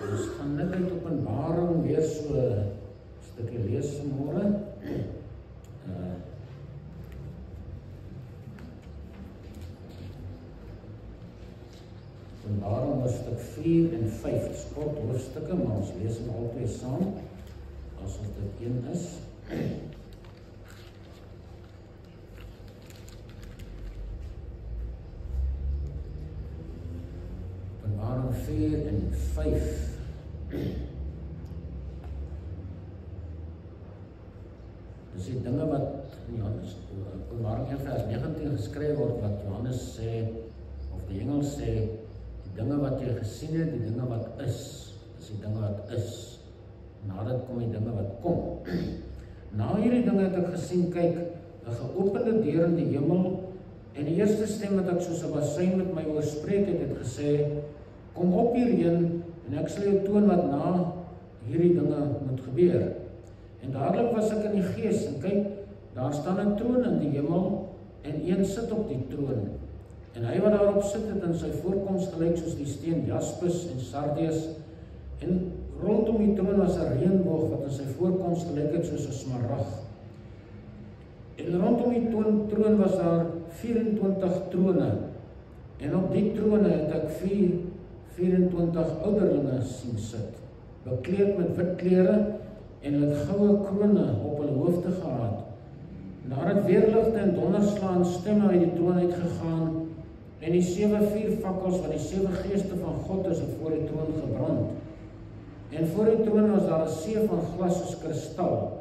Ons gaan net uit Openbaring weer so 'n stukkie lees vanmôre. Openbaring hoofstuk 4 en 5, dis kort hoofstukke, maar ons lees hom albei saam, as dit een is. Openbaring 4 en 5. Dis die dinge wat in Johannes, Openbaring 1 vers 19 geskryf word, wat Johannes sê, of die engel sê, die dinge wat jy gesien het, die dinge wat is die dinge wat is. Nadat kom die dinge wat kom. Na hierdie dinge het ek gesien, kyk, 'n geopende deur in die hemel, en die eerste stem wat ek soos 'n bassein met my oorspreek het gesê, kom op hierheen, en ek sal jou toon wat na hierdie dinge moet gebeur. En dadelik was ek in die gees, en kyk, daar staan 'n troon in die hemel, en een sit op die troon. En hy wat daarop sit het in sy voorkoms gelyk soos die steen jaspis en sardius, en rondom die troon was 'n reënboog wat in sy voorkoms gelyk het soos 'n smarag. En rondom die troon was daar 24 trone, en op die trone het ek 24 ouderlinge sien sit, bekleed met wit klere, en hulle het goue krone op hulle hoofde gehad. En daar het weerligte en donderslaan stemme uit die troon uitgegaan, en die 7 vuurvakkels wat die 7 geeste van God is, het voor die troon gebrand. En voor die troon was daar 'n see van glas soos kristal,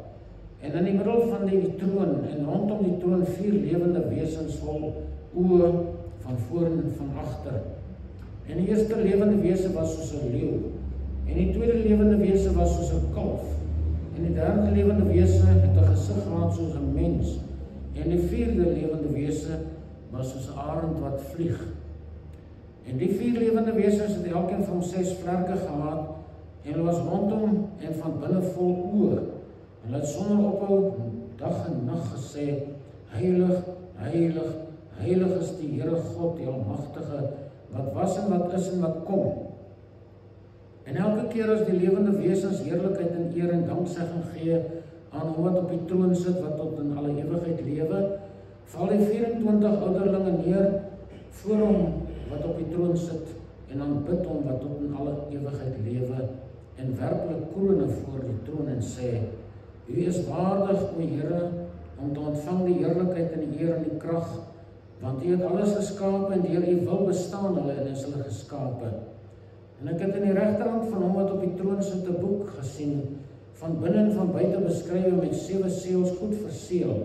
en in die middel van die troon, en rondom die troon 4 lewende wesens vol oë van voor en van agter. En die eerste lewende wese was soos 'n leeu, en die tweede lewende wese was soos 'n kalf, en die derde lewende wese het 'n gesig gehad soos 'n mens, en die vierde lewende wese was soos 'n arend wat vlieg. En die 4 lewende wesens het elkeen van 6 vlerke gehad, en hulle was rondom en van binne vol oë. En hulle het sonder ophou dag en nag gesê, heilig, heilig, heilig is die Here God, die Almagtige, wat was en wat is en wat kom. En elke keer as die lewende wesens heerlikheid en eer en danksegging gee aan hom wat op die troon sit, wat tot in alle ewigheid lewe, val die 24 ouderlinge neer voor hom wat op die troon sit, en aanbid hom wat tot in alle ewigheid lewe, en werp hulle krone voor die troon en sê, U is waardig, o Here, om te ontvang die heerlikheid en die eer en die krag, want U het alles geskape en deur U wil bestaan hulle en is hulle geskape. En ek het in die regterhand van hom wat op die troon sit 'n boek gesien, van binne en van buite beskrywe met 7 seels goed verseël.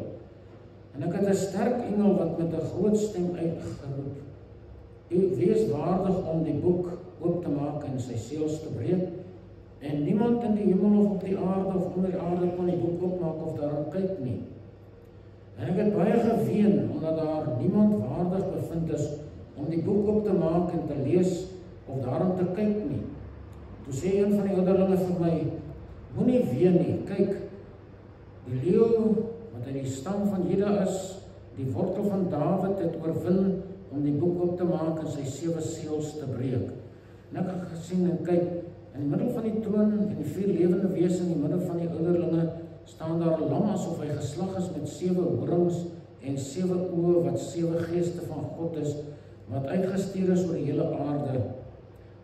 En ek het 'n sterk engel wat met 'n groot stem uitgeroep, U wees waardig om die boek oop te maak en sy seels te breek, en niemand in die hemel of op die aarde of onder die aarde kon die boek oopmaak of daaraan kyk nie. En ek het baie geween, omdat daar niemand waardig bevind is om die boek oop te maak en te lees of daaraan te kyk nie. Toe sê een van die ouderlinge vir my, moenie ween nie, kyk, die leeu wat uit die stam van Juda is, die wortel van Dawid het oorwin om die boek oop te maak en sy 7 seels te breek. En ek het gesien en kyk, in die middel van die troon en die 4 lewende wese in die middel van die ouderlinge staan daar 'n lam asof hy geslag is met 7 horings en 7 oë wat 7 geeste van God is, wat uitgestuur is oor die hele aarde.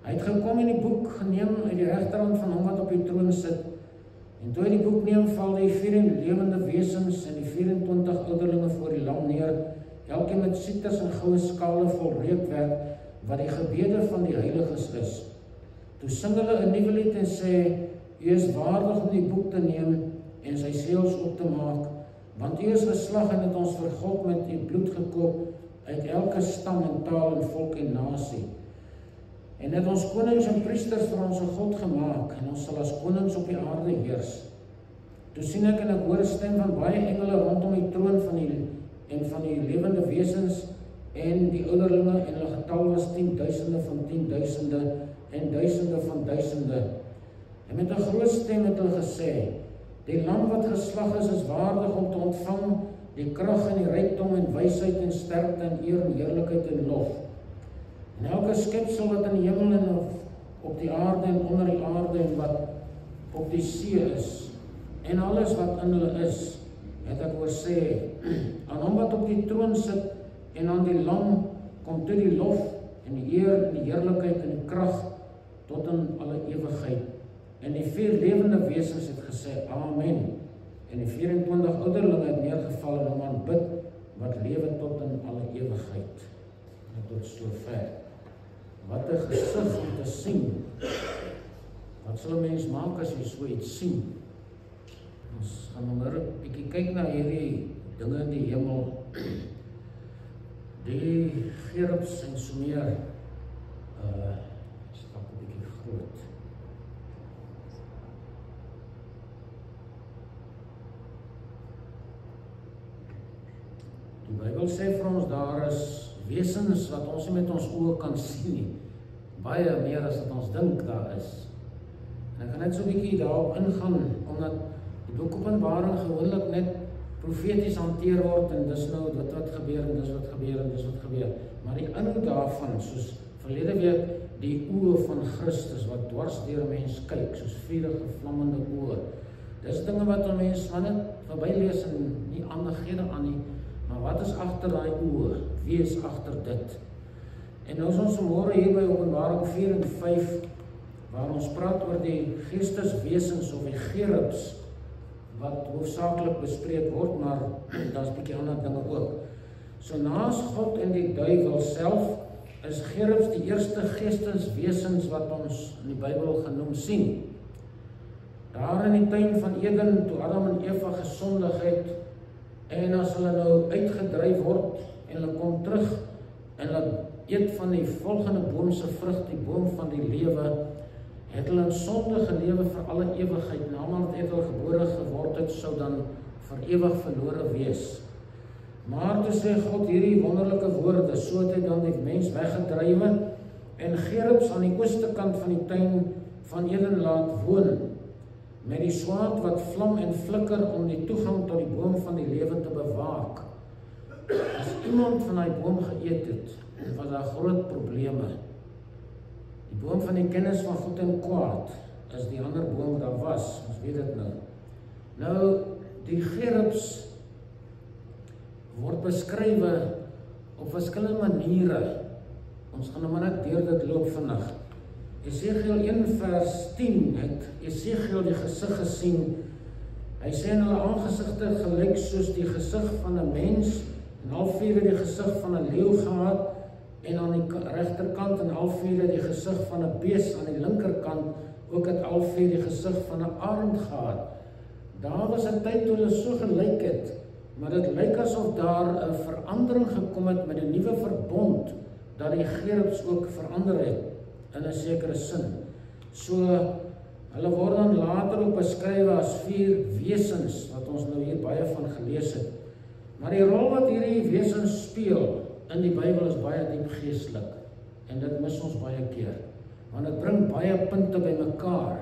Hy het gekom en die boek geneem uit die regterhand van hom wat op die troon sit, en toe hy die boek neem, val die 4 lewende wesens en die 24 ouderlinge voor die lam neer, elkeen met sieters en goue skale vol reukwerk, wat die gebede van die heiliges is. Toe sing hulle 'n nuwe lied en sê, U is waardig om die boek te neem en sy seels op te maak, want U is geslag en het ons vir God met U bloed gekoop uit elke stam en taal en volk en nasie. En het ons konings en priesters vir ons God gemaak, en ons sal as konings op die aarde heers. Toe sien ek en ek hoor 'n stem van baie engele rondom die troon van die lewende wesens en die ouderlinge, en hulle getal was 10.000 van 10.000 en duisende van duisende. En met 'n groot stem het hulle gesê, die lam wat geslag is waardig om te ontvang die krag en die rykdom en wysheid en sterkte en eer en heerlikheid en lof. En elke skepsel wat in die hemel en op die aarde en onder die aarde en wat op die see is, en alles wat in hulle is, het ek oor sê, aan hom wat op die troon sit, en aan die lam, kom toe die lof, en die eer, en die heerlikheid, en die krag, tot in alle ewigheid. En die 4 lewende wesens het gesê, Amen. En die 24 ouderlinge het neergeval en hom aanbid, wat lewe tot in alle ewigheid. En tot sover. Wat 'n gesig om te sien. Wat sal 'n mens maak as jy so iets sien? Ons gaan nou 'n bietjie kyk na hierdie dinge in die hemel. Die gerubs en so meer. Is dalk 'n bietjie groot. Die Bybel sê vir ons daar is wesens wat ons nie met ons oë kan sien nie. Baie meer as wat ons dink daar is. En ek gaan net so 'n bietjie daarop ingaan, omdat die boek Openbaring gewoonlik net profeties hanteer word, en dis nou dit wat gebeur, en dis wat gebeur, en dis wat gebeur. Maar die inhoud daarvan, soos verlede week, die oë van Christus, wat dwars deur 'n mens kyk, soos vurige, vlammende oë. Dis dinge wat 'n mens van net verby lees en nie aandag gee aan nie. Maar wat is agter daai oë? Wie is agter dit? En nou is ons vanmôre hier by Openbaring 4 en 5, waar ons praat oor die geesteswesens of die gerubs, wat hoofsaaklik bespreek word, maar daar's 'n bietjie ander dinge ook. So naas God en die duiwel self, is gerubs die eerste geesteswesens wat ons in die Bybel genoem sien. Daar in die tuin van Eden, toe Adam en Eva gesondig het, en as hulle nou uitgedryf word, en hulle kom terug, en hulle eet van die volgende boom se vrug, die boom van die lewe, het hulle in sonde gelewe vir alle ewigheid. En almal wat hulle gebore geword het, sou dan vir ewig verlore wees. Maar toe sê God hierdie wonderlike woorde, so het hy dan die mens weggedrywe, en gerubs aan die ooste kant van die tuin van Eden laat woon, met die swaard wat vlam en flikker om die toegang tot die boom van die lewe te bewaak. As iemand van die boom geëet het, was daar groot probleme. Die boom van die kennis van goed en kwaad is die ander boom wat daar was, ons weet dit nou. Nou, die gerubs word beskrywe op verskillende maniere. Ons gaan nou maar net deur dit loop vandag. Esegiel 1 vers 10 het Esegiel die gesig gesien. Hy sê in hulle aangesigte gelyk soos die gesig van 'n mens, en al 4 die gesig van 'n leeu gehad, en aan die regterkant en al 4 die gesig van 'n bees, aan die linkerkant ook het al 4 die gesig van 'n arend gehad. Daar was 'n tyd toe hulle so gelyk het, maar dit lyk asof daar 'n verandering gekom het met 'n nuwe verbond, dat die gerubs ook verander het, in 'n sekere sin. So, hulle word dan later ook beskryf as 4 wesens, wat ons nou hier baie van gelees het. Maar die rol wat hierdie wesens speel in die Bybel is baie diep geestelik, en dit mis ons baie keer, want dit bring baie punte by mekaar.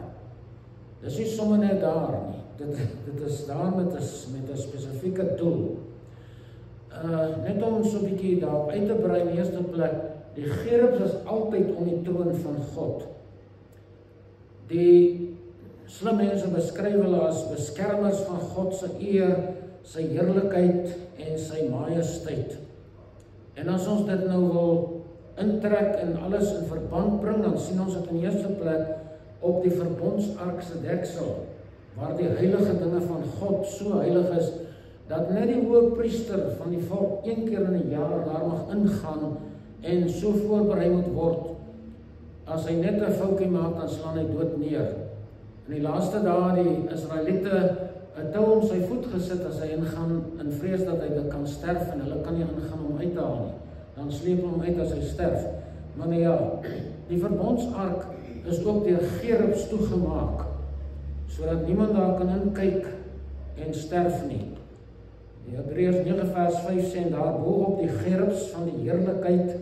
Dis nie sommer net daar nie, dit is daar met 'n spesifieke doel. Net om so 'n bietjie daarop uit te brei, in die eerste plek, die gerubs is altyd om die troon van God. Die slim mense beskryf hulle as beskermers van God se eer, sy heerlikheid en sy majesteit. En as ons dit nou wil intrek en alles in verband bring, dan sien ons dit in die eerste plek op die verbondsark se deksel, waar die heilige dinge van God so heilig is, dat net die hoëpriester van die volk 1 keer in 'n jaar daar mag ingaan en so voorberei moet word. As hy net 'n foutjie maak, dan slaan hy dood neer. In die laaste dae die Israeliete 'n tou om sy voet gesit as hy ingaan, in vrees dat hy dit kan sterf, en hulle kan nie ingaan om uit te haal nie. Dan sleep hom uit as hy sterf. Maar nou ja, die verbondsark is ook deur gerubs toegemaak, sodat niemand daar kan inkyk en sterf nie. Die Hebreërs 9 vers 5 sê, daar bo op die gerubs van die heerlikheid,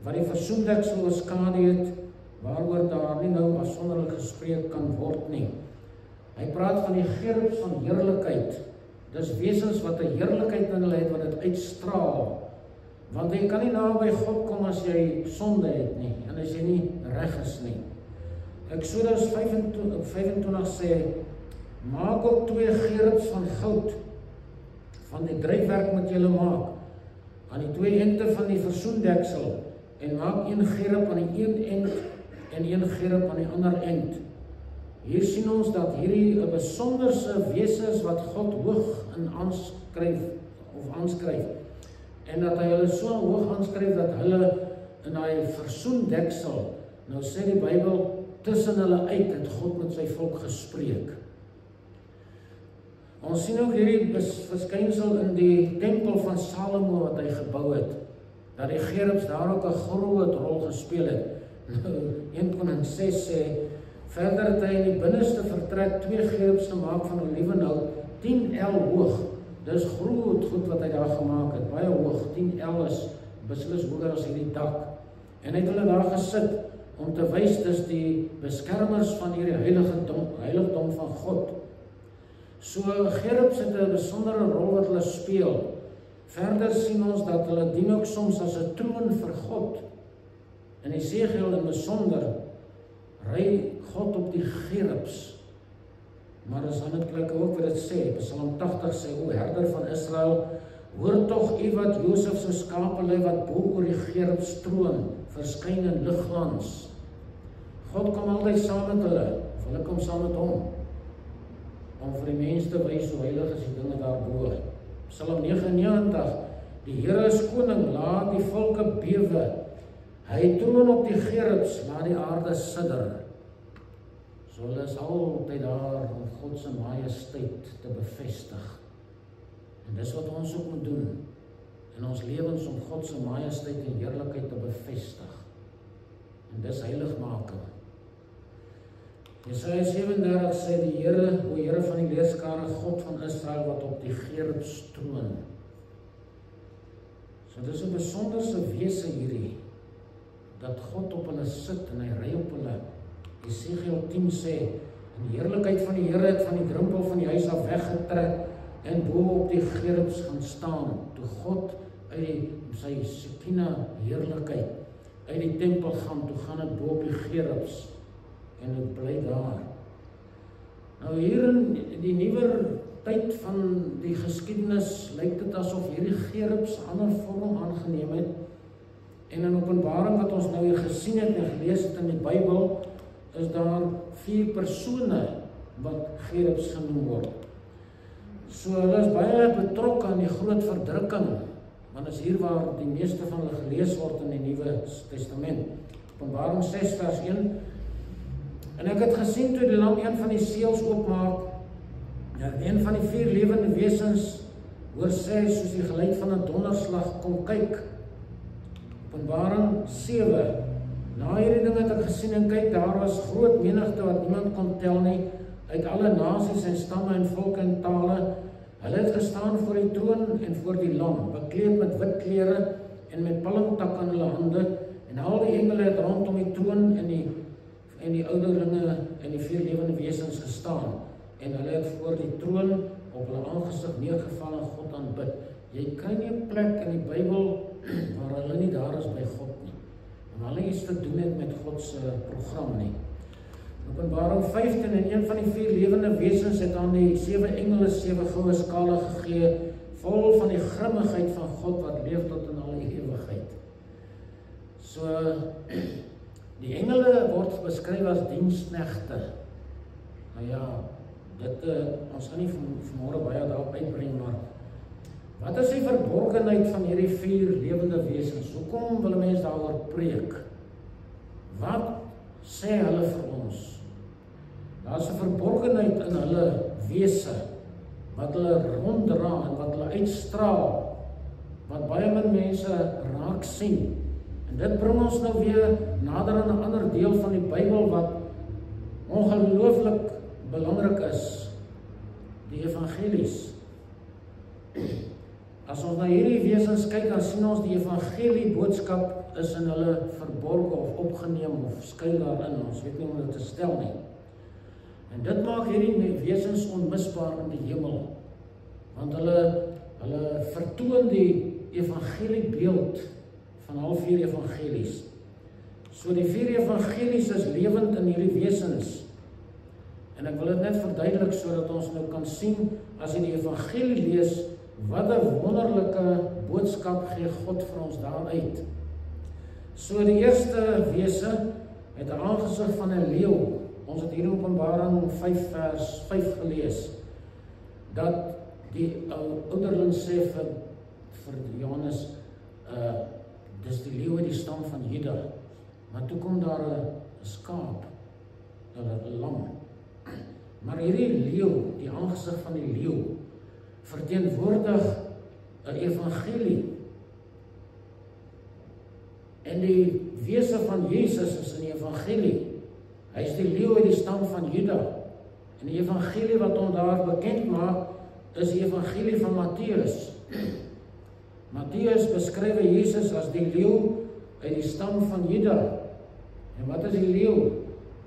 wat die versoendeksel oorskadu het, waaroor daar nie nou afsonderlik gespreek kan word nie. Hy praat van die gerubs van heerlikheid. Dis wesens wat 'n heerlikheid in hulle het, wat dit uitstraal. Want jy kan nie naby God kom as jy sonde het nie, en as jy nie reg is nie. Exodus 25 sê, maak ook 2 gerubs van goud, van die dryfwerk moet julle maak, aan die 2 ente van die versoendeksel, en maak 1 gerub aan die een end, en 1 gerub aan die ander end. Hier sien ons dat hierdie 'n besonderse wese is wat God hoog in aanskryf, en dat hy hulle so hoog aanskryf dat hulle in daai versoendeksel, nou sê die Bybel, tussen hulle uit het God met sy volk gespreek. Ons sien ook hierdie verskynsel in die tempel van Salomo wat hy gebou het, dat die gerubs daar ook 'n groot rol gespeel het. Nou, 1 Konings 6 sê, verder het hy in die binneste vertrek 2 gerubs gemaak van olivenhout, 10 el hoog. Dis groot goed wat hy daar gemaak het, baie hoog, 10 el is beslis hoër as hierdie dak. En hy het hulle daar gesit, om te wys dis die beskermers van hierdie heiligdom van God. So gerubs het 'n besondere rol wat hulle speel. Verder sien ons dat hulle dien ook soms as 'n troon vir God. In Esegiel in besonder ry God op die gerubs. Maar as ander plekke ook wat dit sê, Psalm 80 sê, o herder van Israel, hoor tog u wat Josef se skape lei wat bo oor die gerubs troon, verskyn in ligglans. God kom altyd saam met hulle, of hulle kom saam met hom, om vir die mense te wys hoe heilig is die dinge daarbo. Psalm 99, die Here is koning, laat die volke bewe. Hy troon op die gerubs, laat die aarde sidder. So hulle is altyd daar om God se majesteit te bevestig. En dis wat ons ook moet doen in ons lewens, om God se majesteit en heerlikheid te bevestig. En dis heiligmaking. Jesaja 37 sê die Here, o Here van die leerskare, God van Israel wat op die gerubs troon. So dis 'n besonderse wese hierdie, dat God op hulle sit en hy ry op hulle. Esegiel 10 sê, en die heerlikheid van die Here het van die drempel van die huis af weggetrek en bo op die gerubs gaan staan, toe God uit sy Shekinah heerlikheid uit die tempel gaan, toe gaan het bo op die gerubs en het bly daar. Nou hier in die nuwer tyd van die geskiedenis lyk dit asof hierdie gerubs 'n ander vorm aangeneem het, en in Openbaring wat ons nou hier gesien het en gelees het in die Bybel, is daar 4 persone wat gerubs genoem word. So hulle is baie betrokke aan die groot verdrukking, want is hier waar die meeste van hulle gelees word in die Nuwe Testament. Openbaring 6 vers 1. En ek het gesien toe die lam een van die seels oopmaak, en een van die 4 lewende wesens hoor sê soos die geluid van 'n donderslag, kom kyk. Openbaring 7. Na hierdie ding het ek gesien en kyk, daar was groot menigte wat niemand kon tel nie, uit alle nasies en stamme en volke en tale. Hulle het gestaan voor die troon en voor die lam, bekleed met wit klere en met palmtakke in hulle hande, en al die engele het rondom die troon en die ouderlinge en die 4 lewende wesens gestaan, en hulle het voor die troon op hulle aangesig neergeval en God aanbid. Jy kry nie 'n plek in die Bybel waar hulle nie daar is by God nie, en hulle iets te doen het met God se program nie. Openbaring 15, en een van die 4 lewende wesens het aan die 7 engele 7 goue skale gegee, vol van die grimmigheid van God wat leef tot in alle ewigheid. So, die engele word beskryf as diensknegte. Nou ja, ons gaan nie vanmôre baie daarop uitbring, maar wat is die verborgenheid van hierdie 4 lewende wesens? Hoekom wil 'n mens daaroor preek? Wat sê hulle vir ons? Daar's 'n verborgenheid in hulle wese, wat hulle ronddra en wat hulle uitstraal, wat baie min mense raak sien. En dit bring ons nou weer nader aan 'n ander deel van die Bybel wat ongelooflik belangrik is, die evangelies. As ons na hierdie wesens kyk, dan sien ons die evangelie boodskap is in hulle verborge of opgeneem of skuil daarin. Ons weet nie hoe dit te stel nie. En dit maak hierdie wesens onmisbaar in die hemel, want hulle vertoon die evangeliebeeld van al 4 evangelies. So die 4 evangelies is lewend in hierdie wesens. En ek wil dit net verduidelik sodat ons nou kan sien as jy die evangelie lees, wat 'n wonderlike boodskap gee God vir ons daaruit. So die eerste wese het 'n aangesig van 'n leeu. Ons het hier in Openbaring 5 vers 5 gelees, dat die ouderling sê vir Johannes, dis die leeu uit die stam van Juda. Maar toe kom daar 'n skaap, 'n lam. Maar hierdie leeu, die aangesig van die leeu, verteenwoordig 'n evangelie. En die wese van Jesus is in die evangelie. Hy is die leeu uit die stam van Juda. En die evangelie wat ons daar bekend maak, is die evangelie van Matteus. Matteus beskryf Jesus as die leeu uit die stam van Juda. En wat is die leeu?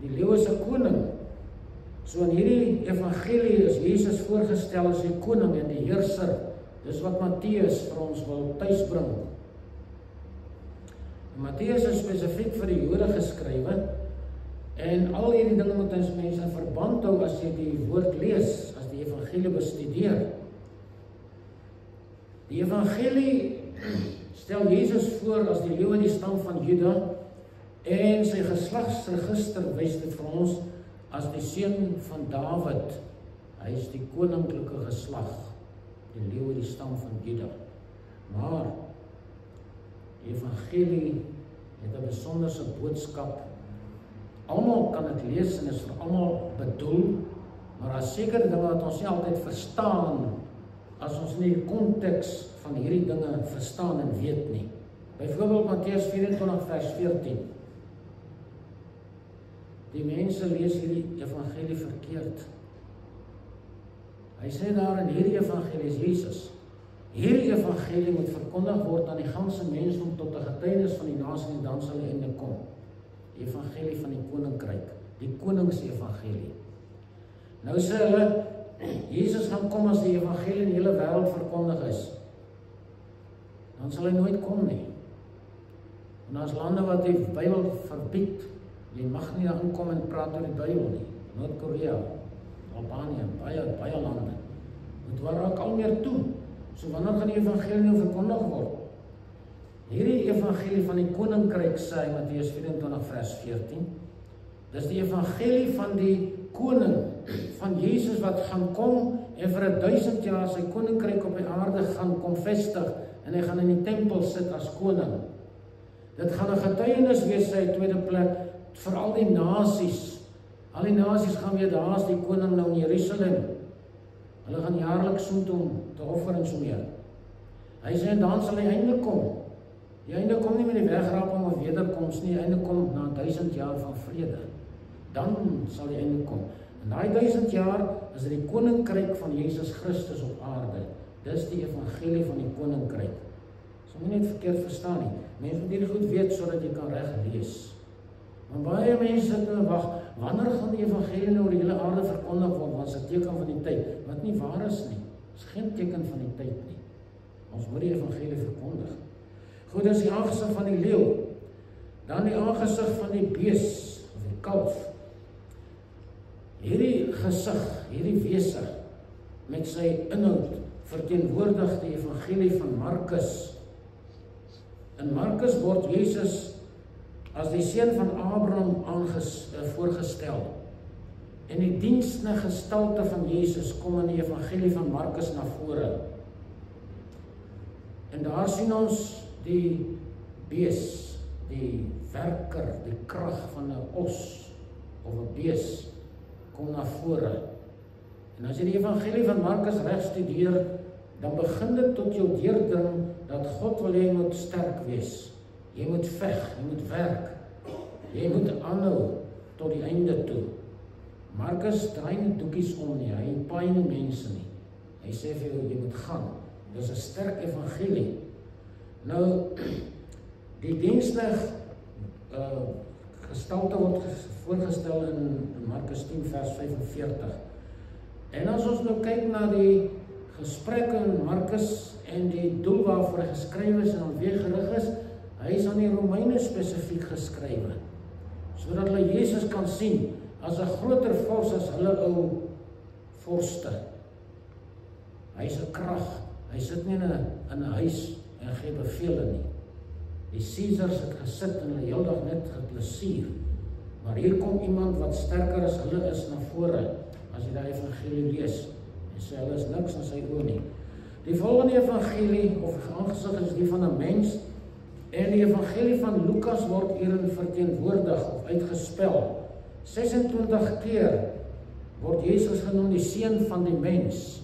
Die leeu is 'n koning. So in hierdie evangelie is Jesus voorgestel as die koning en die heerser. Dis wat Matteus vir ons wil tuisbring. Matteus is spesifiek vir die Jode geskrywe, en al hierdie dinge moet ons mense in verband hou as jy die woord lees, as die evangelie bestudeer. Die evangelie stel Jesus voor as die leeu in die stam van Juda, en sy geslagsregister wys dit vir ons as die seun van Dawid. Hy is die koninklike geslag, die leeu in die stam van Juda. Maar die evangelie het 'n besonderse boodskap. Almal kan dit lees en is vir almal bedoel, maar daar is sekere dinge wat ons nie altyd verstaan as ons nie die konteks van hierdie dinge verstaan en weet nie. Byvoorbeeld Matteus 24 vers 14. Die mense lees hierdie evangelie verkeerd. Hy sê daar in hierdie evangelie is Jesus. Hierdie evangelie moet verkondig word aan die ganse mensdom tot 'n getuienis van die nasie en dan sal die einde kom. Die evangelie van die koninkryk, die koningsevangelie. Nou sê hulle, Jesus gaan kom as die evangelie in die hele wêreld verkondig is. Dan sal hy nooit kom nie. En daar's lande wat die Bybel verbied. Jy mag nie daar inkom en praat oor die Bybel nie. Noord-Korea, Albanië, baie lande. Dit raak al meer toe. So wanneer gaan die evangelie nou verkondig word? Hierdie evangelie van die koninkryk sê hy Matteus 24 vers 14. Dis die evangelie van die koning, van Jesus wat gaan kom en vir 1000 jaar sy koninkryk op die aarde gaan kom vestig en hy gaan in die tempel sit as koning. Dit gaan 'n getuienis wees sy tweede plek vir al die nasies. Al die nasies gaan weet daar's die koning nou in Jerusalem. Hulle gaan jaarliks soontoe om te offer en so meer. Hy sê en dan sal die einde kom. Die einde kom nie met die wegraping of wederkoms nie, die einde kom na 1000 jaar van vrede. Dan sal die einde kom. En daai 1000 jaar is dit die koninkryk van Jesus Christus op aarde. Dis die evangelie van die koninkryk. So moet nie net verkeerd verstaan nie. Mense moet hierdie goed weet sodat jy kan reg lees. Maar baie mense sit en wag, wanneer gaan die evangelie nou oor die hele aarde verkondig word, want dit is 'n teken van die tyd, wat nie waar is nie. Dit is geen teken van die tyd nie. Ons moet die evangelie verkondig. Goed, dis die aangesig van die leeu. Dan die aangesig van die bees, of die kalf. Hierdie gesig, hierdie wese, met sy inhoud, verteenwoordig die evangelie van Markus. In Markus word Jesus as die seun van Abraham voorgestel. En die dienstne gestalte van Jesus kom in die evangelie van Markus na vore. En daar sien ons die bees, die werker, die krag van 'n os of 'n bees kom na vore. En as jy die evangelie van Markus reg studeer, dan begin dit tot jou deurdring dat God wil jy moet sterk wees. Jy moet veg, jy moet werk. Jy moet aanhou tot die einde toe. Markus draai nie doekies om nie, hy paai nie mense nie. Hy sê vir jou, jy moet gaan. Dis 'n sterk evangelie. Nou, die dienstig gestalte word voorgestel in Markus 10 vers 45. En as ons nou kyk na die gesprekke in Markus en die doel waarvoor hy geskryf is en op wie gerig is, hy is aan die Romeine spesifiek geskrywe, sodat hulle Jesus kan sien. as 'n groter vors as hulle ou vorste. Hy is 'n krag. Hy sit nie in 'n huis en gee bevele nie. Die Caesars het gesit en hulle heeldag net geplesier. Maar hier kom iemand wat sterker as hulle is na vore, as jy die evangelie lees. En sê hulle is niks in sy oë nie. Die volgende evangelie, of aangesig is die van 'n mens, en die evangelie van Lukas word hierin verteenwoordig of uitgespel. 26 keer word Jesus genoem die seun van die mens.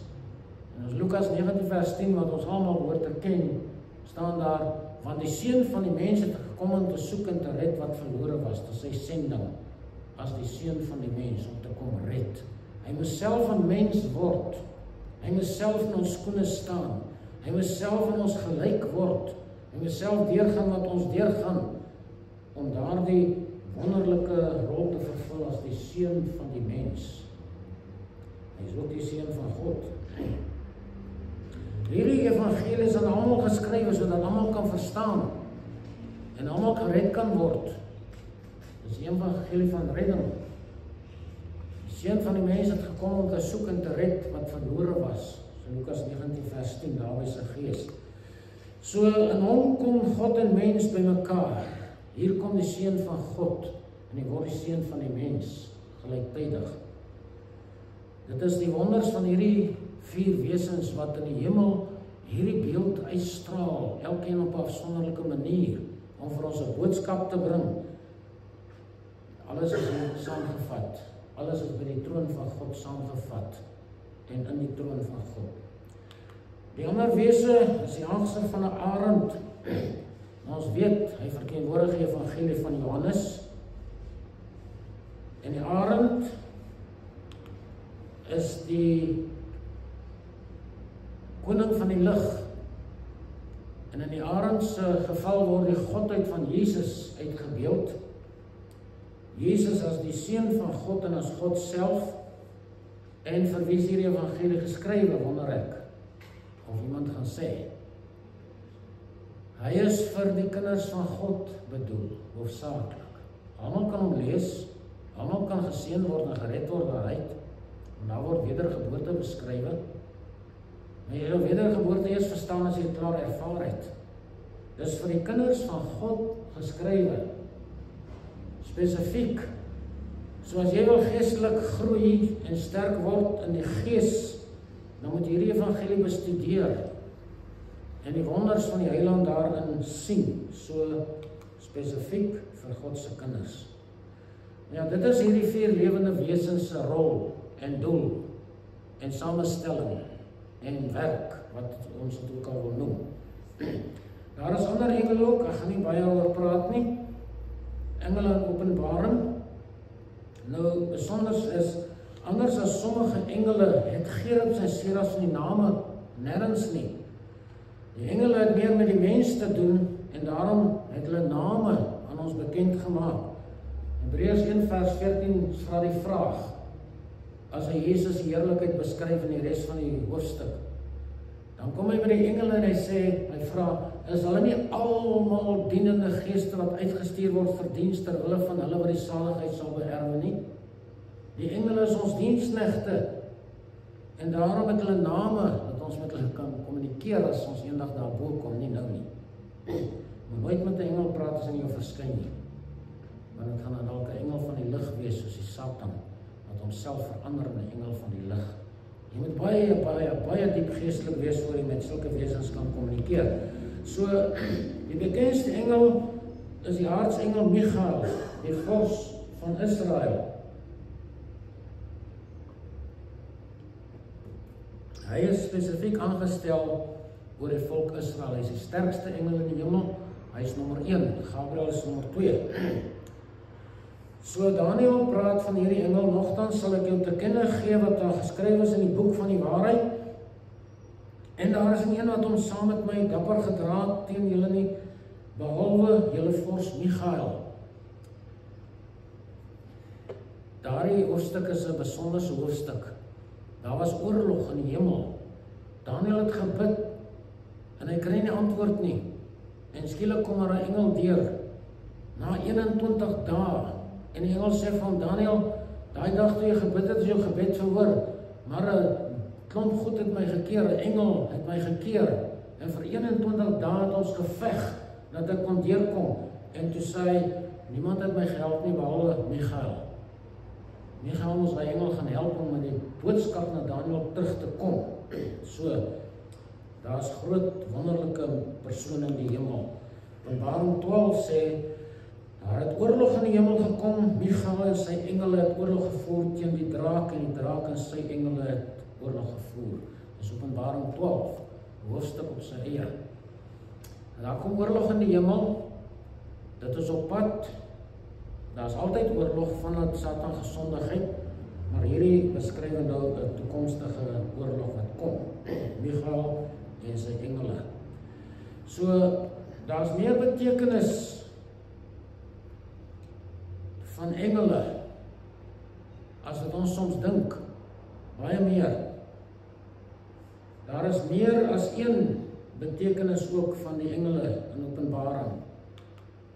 En as Lukas 19 vers 10, wat ons almal behoort te ken, staan daar, want die seun van die mens het gekom om te soek en te red wat verlore was. Dit is sy sending as die seun van die mens om te kom red. Hy moes self 'n mens word. Hy moes self in ons skoene staan. Hy moes self in ons gelyk word. Hy moes self deurgaan wat ons deurgaan, om daardie wonderlike rol te vervul as die seun van die mens. Hy is ook die seun van God. Hierdie evangelie is aan almal geskrywe sodat almal kan verstaan en almal gered kan word. Dis die evangelie van redding. Die seun van die mens het gekom om te soek en te red wat verlore was. So Lukas 19 vers 10, daarby sy gees. So in hom kom God en mens bymekaar. Hier kom die seun van God en hy word die seun van die mens gelyktydig. Dit is die wonders van hierdie 4 wesens wat in die hemel hierdie beeld uitstraal, elkeen op 'n afsonderlike manier, om vir ons 'n boodskap te bring. Alles is saamgevat. Alles is by die troon van God saamgevat en in die troon van God. Die ander wese is die aangesig van 'n arend. Ons weet, hy verteenwoordig die evangelie van Johannes. En die arend is die koning van die lig. En in die arend se geval word die godheid van Jesus uitgebeeld. Jesus as die seun van God en as God self. En vir wie is hierdie evangelie geskrywe, wonder ek? Of iemand gaan sê. Hy is vir die kinders van God bedoel, hoofsaaklik. Almal kan hom lees, almal kan geseën word en gered word daaruit. En daar word wedergeboorte beskrywe. Maar jy wil wedergeboorte eers verstaan as jy het klaar ervaar het. Dis vir die kinders van God geskrywe. Spesifiek. So as jy wil geestelik groei en sterk word in die gees, dan moet jy hierdie evangelie bestudeer en die wonders van die Heiland daarin sien, so spesifiek vir God se kinders. Ja, dit is hierdie 4 lewende wesens se rol en doel en samestelling en werk, wat ons dit ook al wil noem. Daar is ander engele ook, ek gaan nie baie oor praat nie. Engele in Openbaring. Nou, besonders is, anders as sommige engele, het Gerubs en Serafs in die name nergens nie. Die engele het meer met die mens te doen, en daarom het hulle name aan ons bekend gemaak. Hebreërs 1 vers 14 vra die vraag, as hy Jesus die heerlikheid beskryf in die res van die hoofstuk, dan kom hy by die engele en hy sê, hy vra, is hulle nie almal dienende geeste wat uitgestuur word vir diens ter wille van hulle wat die saligheid sal beerwe nie? Die engele is ons diensknegte, en daarom het hulle name, dat ons met hulle kan kommunikeer as ons eendag daarbo kom, nie nou nie. Moet nooit met 'n engel praat as hy jou verskyn nie, want dit gaan dan dalk 'n engel van die lig wees, soos die Satan, wat homself verander in 'n engel van die lig. Jy moet baie diep geestelik wees voor jy met sulke wesens kan kommunikeer. So, die bekendste engel is die hartsengel Michael, die vors van Israel. Hy is spesifiek aangestel oor die volk Israel. Hy is die sterkste engel in die hemel. Hy is nommer 1, Gabriel is nommer 2. So Daniel praat van hierdie engel, nogtans sal ek jou te kenne gee wat daar geskryf is in die boek van die waarheid. En daar is een wat hom saam met my dapper gedra het teen julle nie, behalwe julle vors Michael. Daardie hoofstuk is 'n besonderse hoofstuk. Daar was oorlog in die hemel. Daniel het gebid en hy kry nie antwoord nie. En skielik kom 'n engel deur na 21 dae. En die engel sê van Daniel, Daai dag toe jy gebid het, is jou gebed verhoor, maar 'n klomp goed het my gekeer, 'n engel het my gekeer, en vir 21 dae het ons geveg, dat ek kon deurkom, en toe sê hy, niemand het my gehelp nie, behalwe Michael. Michael moes die engel gaan help om met die boodskap na Daniel terug te kom. So, daar is groot wonderlike persone in die hemel. Openbaring 12 sê, daar het oorlog in die hemel gekom, Michael en sy engele het oorlog gevoer teen die draak, en die draak en sy engele het oorlog gevoer. Dis Openbaring 12, hoofstuk op sy eie. En daar kom oorlog in die hemel, dit is op pad, daar is altyd oorlog vanaf Satan gesondigheid, maar hierdie beskryf nou 'n toekomstige oorlog wat kom, Michael en sy engele. So, daar is meer betekenis van engele, as wat ons soms dink, baie meer. Daar is meer as een betekenis ook van die engele in Openbaring.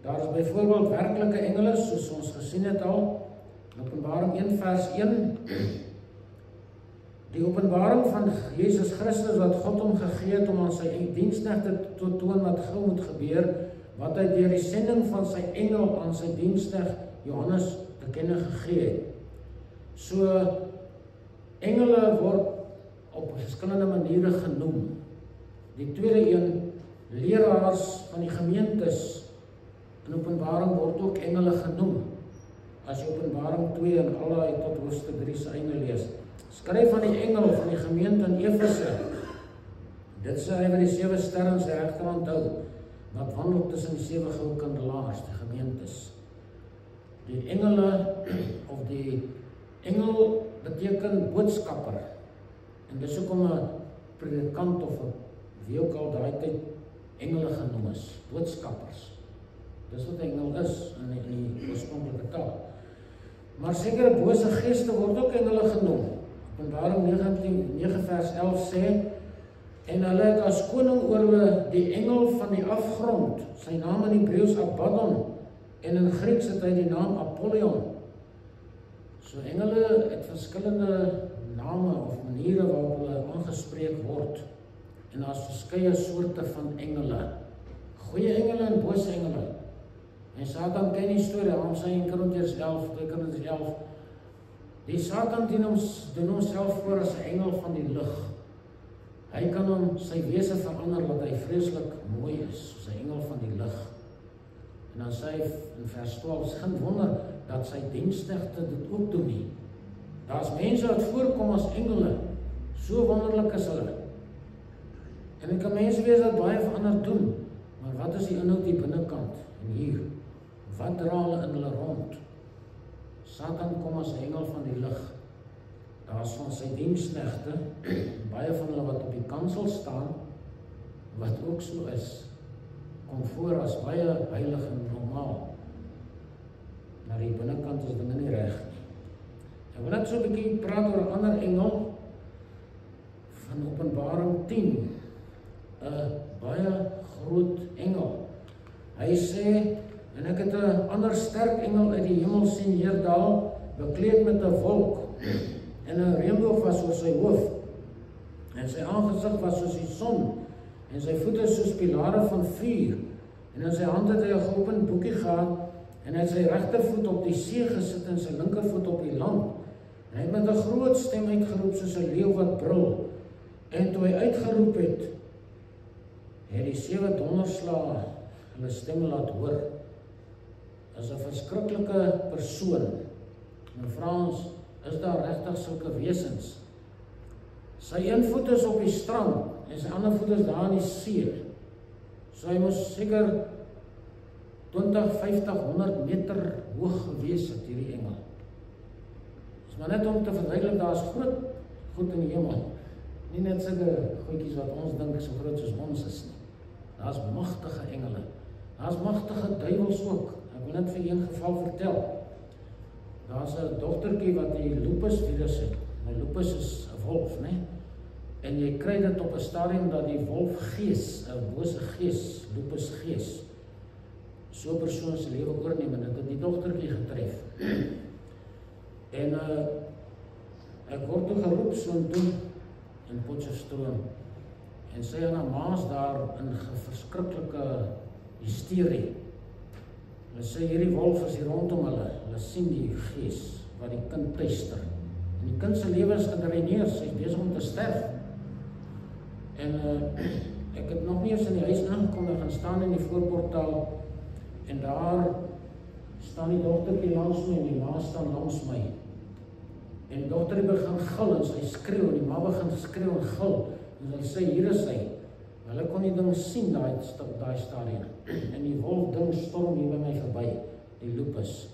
Daar is byvoorbeeld werklike engele, soos ons gesien het al, in Openbaring 1 vers 1, die openbaring van Jesus Christus wat God hom gegee het om aan sy diensknegte te toon wat gou moet gebeur, wat hy deur die sending van sy engel aan sy diensknegt Johannes te kenne gegee het. So, engele word op verskillende maniere genoem. Die tweede een, leraars van die gemeentes, in Openbaring word ook engele genoem, as jy Openbaring 2 en allerlei tot hoofstuk 3 se einde lees. Skryf van die engel van die gemeente in Efese, dit sê hy wat die 7 sterre in sy regterhand hou, wat wandel tussen die 7 goue kandelaars, die gemeentes. Die engele, of die engel beteken boodskapper, en dis ook om 'n predikant of 'n wie ook al daai tyd engele genoem is, boodskappers. Dis wat 'n engel is in die oorspronklike taal. Maar sekere bose geeste word ook engele genoem. Openbaring 9 vers 11 sê, en hulle het as koning oor hulle die engel van die afgrond, sy naam in Hebreëus Abaddon, en in Grieks het hy die naam Apollyon. So engele het verskillende name of maniere waarop hulle aangespreek word, en daar is verskeie soorte van engele, goeie engele en bose engele. En Satan ken die storie, waarom sê 1 Korintiërs 11, 2 Korintiërs 11, die Satan doen homself voor as 'n engel van die lig. Hy kan hom sy wese verander, dat hy vreeslik mooi is, soos 'n engel van die lig. En dan sê hy in vers 12, geen wonder dat sy diensknegte dit ook doen nie. Daar's mense wat voorkom as engele, so wonderlik is hulle. En dit kan mense wees wat baie verander doen, maar wat is die inhoud die binnekant en hier? Wat dra hulle in hulle rond? Satan kom as 'n engel van die lig. Daar is van sy diensknegte, baie van hulle wat op die kansel staan, wat ook so is, kom voor as baie heilig en normaal. Maar die binnekant is dinge nie reg nie. Ek wil net so 'n bietjie praat oor 'n ander engel van Openbaring 10, 'n baie groot engel. Hy sê, en ek het 'n ander sterk engel uit die hemel sien neerdal, bekleed met 'n wolk, en 'n reënboog was oor sy hoof, en sy aangesig was soos die son, en sy voete soos pilare van vuur, en in sy hand het hy 'n geopende boekie gehad, en hy het sy regtervoet op die see gesit en sy linkervoet op die land, en hy het met 'n groot stem uitgeroep soos 'n leeu wat brul, en toe hy uitgeroep het die 7 donderslae hulle stemme laat hoor. Is 'n verskriklike persoon. En vra ons, is daar regtig sulke wesens? Sy een voet is op die strand, en sy ander voet is daar in die see. So hy moes seker 20, 50, 100 meter hoog gewees het, hierdie engel. Dis maar net om te verduidelik, daar is groot goed in die hemel. Nie net sulke goedjies wat ons dink so groot soos ons is nie. Daar is magtige engele. Daar is magtige duiwels ook. Ek wil net vir een geval vertel. Daar is 'n dogtertjie wat die lupus virus het. Nou lupus is 'n wolf, né? En jy kry dit op 'n stadium dat die wolfgees, 'n bose gees, lupus gees, so 'n persoon se lewe oorneem, en dit het die dogtertjie getref. En ek word toe geroep soontoe in Potchefstroom. En sy en haar ma's daar in verskriklike hysterie. Hulle sê hierdie wolf is hier rondom hulle. Hulle sien die gees wat die kind tuister. En die kind se lewe is gedreineer, sy is besig om te sterf. En ek het nog nie eens in die huis aangekom en gaan staan in die voorportaal en daar staan die dogtertjie langs my en die ma staan langs my. En die dogter begin gil en sy skreeu en die ma begin skreeu en gil. En sy sê hier is hy. Hulle kon die ding sien daai stadium. En die wolf ding storm hier by my verby, die lupus.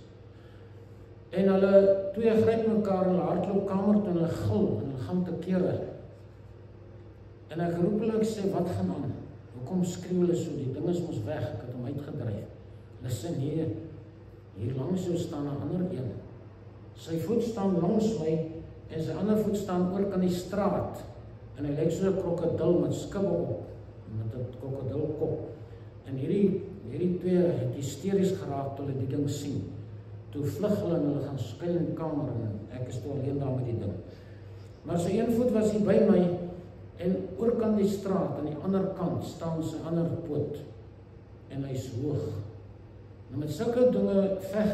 En hulle twee gryp mekaar in hulle hardloop kamer toe en hulle gil en hulle gaan te kere. En ek roep hulle, ek sê, wat gaan aan? Hoekom skreeu hulle so? Die ding is ons weg, ek het hom uitgedryf. Hulle sê, nee, hier langs jou staan 'n ander een. Sy voet staan langs my en sy ander voet staan oor kan die straat. En hy lyk so 'n krokodil met skubbe op, met 'n krokodilkop. En hierdie twee het hysteries geraak toe hulle die ding sien. Toe vlug hulle en hulle gaan skuil in die kamer en ek is toe alleen daar met die ding. Maar sy een voet was hier by my en oorkant die straat, aan die ander kant staan sy ander poot. En hy's hoog. Nou met sulke dinge veg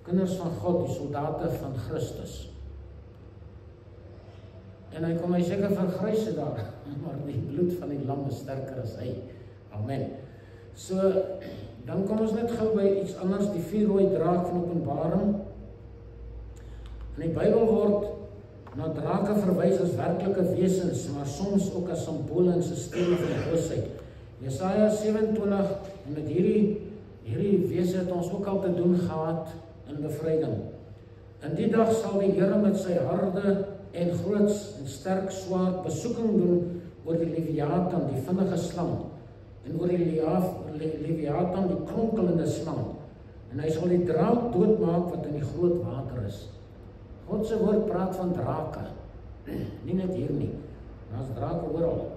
kinders van God, die soldate van Christus. En hy kom my seker vergrys daar, maar die bloed van die lam is sterker as hy. Amen. So, dan kom ons net gou by iets anders, die 4 rooi draak van Openbaring. In die Bybel word na drake verwys as werklike wesens, maar soms ook as simbole en sisteme van die boosheid. Jesaja 27, en met hierdie wese het ons ook al te doen gehad in bevryding. In die dag sal die Here met sy harde en groot en sterk swaard besoeking doen oor die Leviathan, die vinnige slang, en oor die Leviathan, die kronkelende slang. En hy sal die draak doodmaak wat in die groot water is. God se woord praat van drake. Nie net hier nie. Daar's drake oral.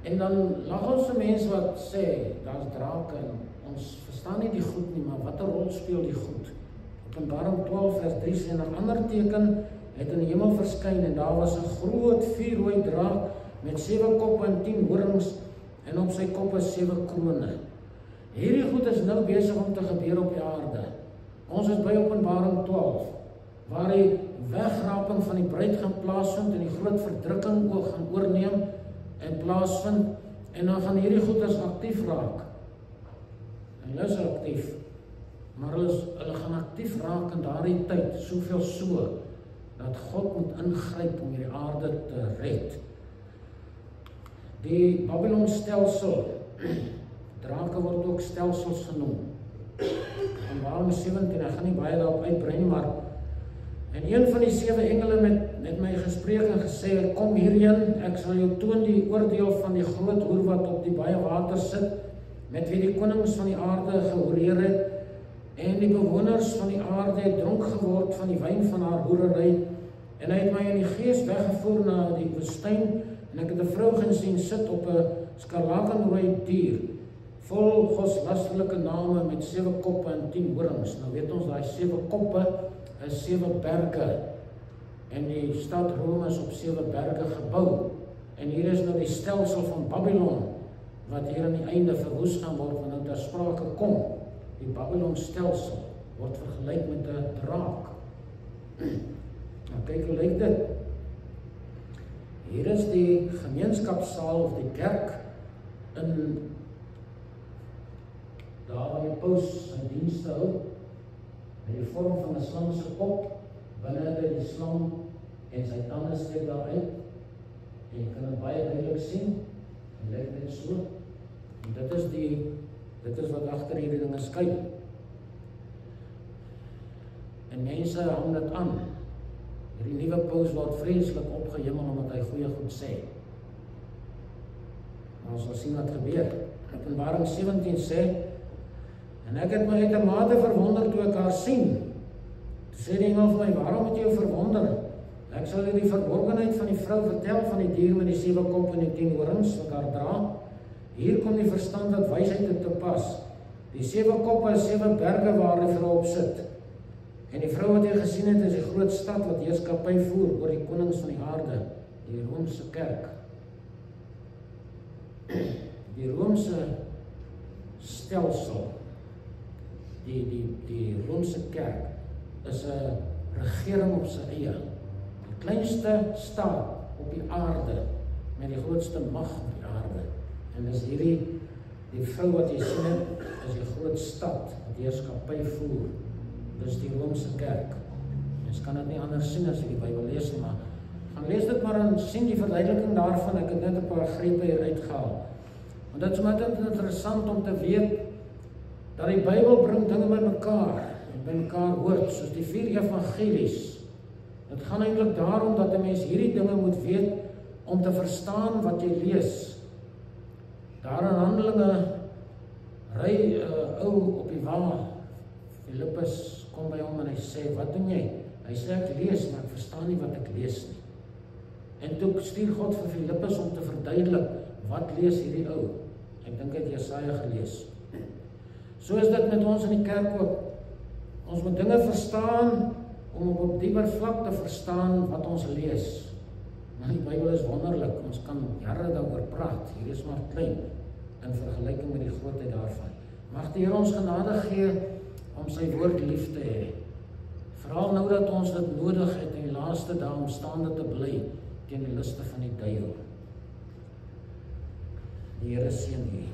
En dan lag ons se mense wat sê, daar's drake en ons verstaan nie die goed nie, maar watter rol speel die goed? Openbaring 12 vers 3 sê, 'n ander teken het in die hemel verskyn en daar was 'n groot 4 rooi draak met 7 koppe en 10 horings en op sy koppe 7 krone. Hierdie goed is nou besig om te gebeur op die aarde. Ons is by Openbaring 12, waar die wegraping van die bruid gaan plaasvind en die groot verdrukking ook gaan oorneem en plaasvind, en dan gaan hierdie goeders aktief raak. En hulle is aktief, maar hulle gaan aktief raak in daardie tyd, soveel so, dat God moet ingryp om hierdie aarde te red. Die Babylon stelsel, drake word ook stelsels genoem. En waarom 17, ek gaan nie baie daarop uitbrei nie, maar en een van die 7 engele met my gespreek en gesê, kom hierheen, ek sal jou toon die oordeel van die groot hoer wat op die baie water sit, met wie die konings van die aarde gehoreer het, en die bewoners van die aarde het dronk geword van die wyn van haar hoerery, en hy het my in die gees weggevoer na die woestyn, en ek het 'n vrou gesien sit op 'n skarlakenrooi dier, vol godslasterlike name met 7 koppe en 10 horings. Nou weet ons, daai 7 koppe is 7 berge, en die stad Rome is op 7 berge gebou, en hier is nou die stelsel van Babylon, wat hier aan die einde verwoes gaan word, wanneer daar sprake kom. Die Babylon stelsel word vergelyk met 'n draak. Nou kyk, hoe lyk dit? Hier is die gemeenskapssaal of die kerk in daar waar die paus sy dienste hou, met die vorm van 'n slang se kop, binne het die slang en sy tande steek daar uit, en jy kan dit baie duidelik sien, en lyk net so, en dit is wat agter hierdie dinge skuil. En mense hang dit aan. Hierdie nuwe paus word vreeslik opgehemel omdat hy goeie goed sê. Maar ons sal sien wat gebeur. Openbaring 17 sê, en ek het my uitermate verwonder toe ek haar sien. Toe sê die engel vir my, waarom moet jy jou verwonder? Ek sal die verborgenheid van die vrou vertel, van die dier met die 7 kop en die 10 horings wat haar dra. Hier kom die verstand wat wysheid te pas. Die 7 koppe is 7 berge waar die vrou op sit. En die vrou wat jy gesien het, is die groot stad wat heerskappy voer oor die konings van die aarde, die Romeinse kerk. Die Romeinse stelsel, die Romeinse kerk, is 'n regering op sy eie. Die kleinste staat op die aarde, met die grootste mag op die aarde. En dis die vrou wat jy sien het, is die groot stad wat heerskappy voer. Dis die Romeinse kerk. Mens kan dit nie anders sien as jy die Bybel lees nie, maar gaan lees dit maar en sien die verduideliking daarvan. Ek het net 'n paar grepe hier uitgehaal. Want dit is maar interessant om te weet dat die Bybel bring dinge by mekaar hoort, soos die 4 evangelies. Dit gaan eintlik daarom dat 'n mens hierdie dinge moet weet om te verstaan wat jy lees. Daar in Handelinge ry 'n ou op die wa. Filippus kom by hom en hy sê, "Wat doen jy?" Hy sê, "Ek lees, maar ek verstaan nie wat ek lees nie." En toe stuur God vir Filippus om te verduidelik, wat lees hierdie ou? Ek dink hy het Jesaja gelees. So is dit met ons in die kerk ook. Ons moet dinge verstaan om op dieper vlak te verstaan wat ons lees. Maar die Bybel is wonderlik. Ons kan jare daaroor praat. Hier is maar klein in vergelyking met die grootheid daarvan. Mag die Here ons genade gee om sy woord lief te hê. Veral nou dat ons dit nodig het in die laaste dae om staande te bly teen die liste van die duiwel. Die Here seën u.